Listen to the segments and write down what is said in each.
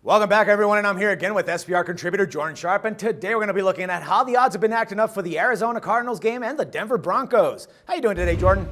Welcome back, everyone, and I'm here again with SBR contributor Jordan Sharp, and today we're going to be looking at how the odds have been acting up for the Arizona Cardinals game and the Denver Broncos. How you doing today, Jordan?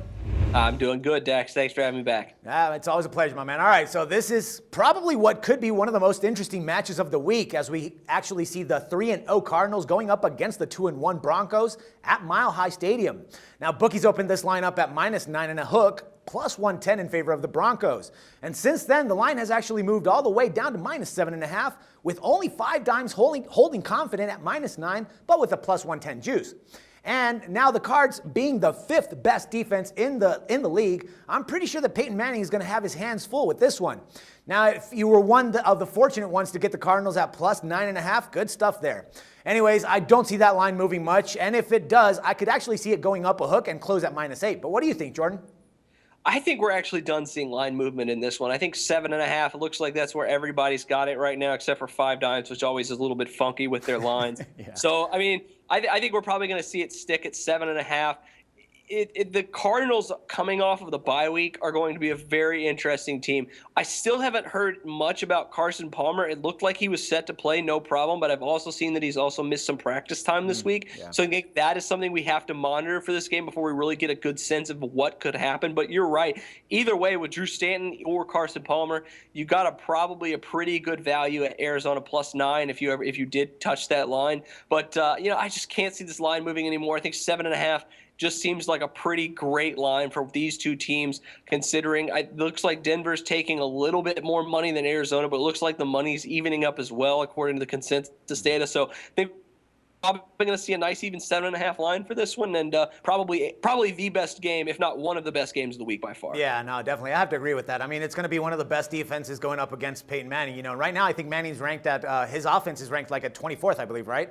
I'm doing good, Dax. Thanks for having me back. It's always a pleasure, my man. All right, so this is probably what could be one of the most interesting matches of the week as we actually see the 3-0 Cardinals going up against the 2-1 Broncos at Mile High Stadium. Now, bookies opened this line up at -9 and a hook, plus 110 in favor of the Broncos. And since then, the line has actually moved all the way down to -7.5, with only 5 dimes holding confident at -9, but with a plus 110 juice. And now the Cards being the 5th best defense in the league, I'm pretty sure that Peyton Manning is going to have his hands full with this one. Now, if you were one of the fortunate ones to get the Cardinals at plus 9.5, good stuff there. Anyways, I don't see that line moving much, and if it does, I could actually see it going up a hook and close at -8. But what do you think, Jordan? I think we're actually done seeing line movement in this one. I think 7.5, it looks like that's where everybody's got it right now, except for 5 dimes, which always is a little bit funky with their lines. Yeah. So, I mean, I think we're probably going to see it stick at 7.5. The Cardinals coming off of the bye week are going to be a very interesting team. I still haven't heard much about Carson Palmer. It looked like he was set to play, no problem, but I've also seen that he's also missed some practice time this week. Yeah. So I think that is something we have to monitor for this game before we really get a good sense of what could happen. But you're right. Either way, with Drew Stanton or Carson Palmer, you got probably a pretty good value at Arizona +9 if you did touch that line. But I just can't see this line moving anymore. I think 7.5 just seems like a pretty great line for these two teams, considering it looks like Denver's taking a little bit more money than Arizona, but it looks like the money's evening up as well, according to the consensus data. So they're probably going to see a nice even 7.5 line for this one, and probably the best game, if not one of the best games of the week by far. Yeah, no, definitely. I have to agree with that. I mean, it's going to be one of the best defenses going up against Peyton Manning. You know, right now I think Manning's ranked at his offense is ranked like at 24th, I believe, right?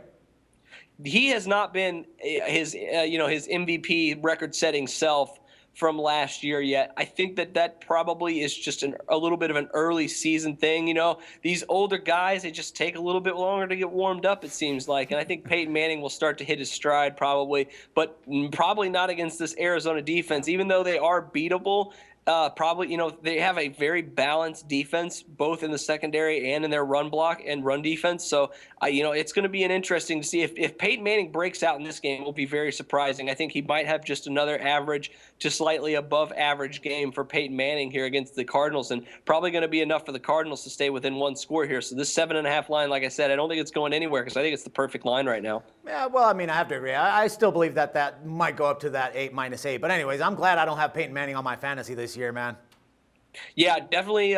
He has not been his MVP record-setting self from last year yet. I think that probably is just a little bit of an early season thing. You know, these older guys, they just take a little bit longer to get warmed up, it seems like. And I think Peyton Manning will start to hit his stride probably, but probably not against this Arizona defense, even though they are beatable. They have a very balanced defense, both in the secondary and in their run block and run defense. So, it's going to be interesting to see if Peyton Manning breaks out in this game. It will be very surprising. I think he might have just another average to slightly above average game for Peyton Manning here against the Cardinals, and probably going to be enough for the Cardinals to stay within one score here. So this 7.5 line, like I said, I don't think it's going anywhere because I think it's the perfect line right now. Yeah, well, I mean, I have to agree. I still believe that might go up to that -8. But anyways, I'm glad I don't have Peyton Manning on my fantasy this year, man. Yeah, definitely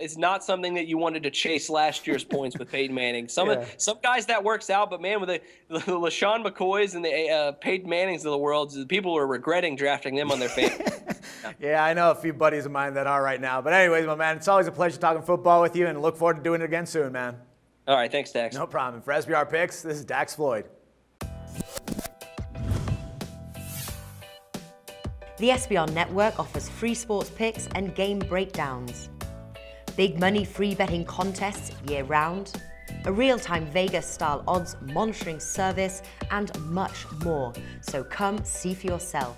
it's not something that you wanted to chase last year's points with Peyton Manning. Some guys that works out, but man, with the LaShawn McCoys and the Peyton Mannings of the world, people are regretting drafting them on their fantasy. Yeah, I know a few buddies of mine that are right now. But anyways, my man, it's always a pleasure talking football with you, and look forward to doing it again soon, man. All right, thanks, Dax. No problem. And for SBR Picks, this is Dax Floyd. The SBR Network offers free sports picks and game breakdowns, big money free betting contests year-round, a real-time Vegas-style odds monitoring service, and much more. So come see for yourself.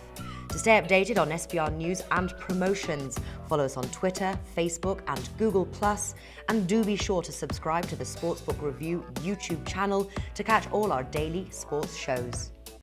To stay updated on SBR news and promotions, follow us on Twitter, Facebook, and Google+, and do be sure to subscribe to the Sportsbook Review YouTube channel to catch all our daily sports shows.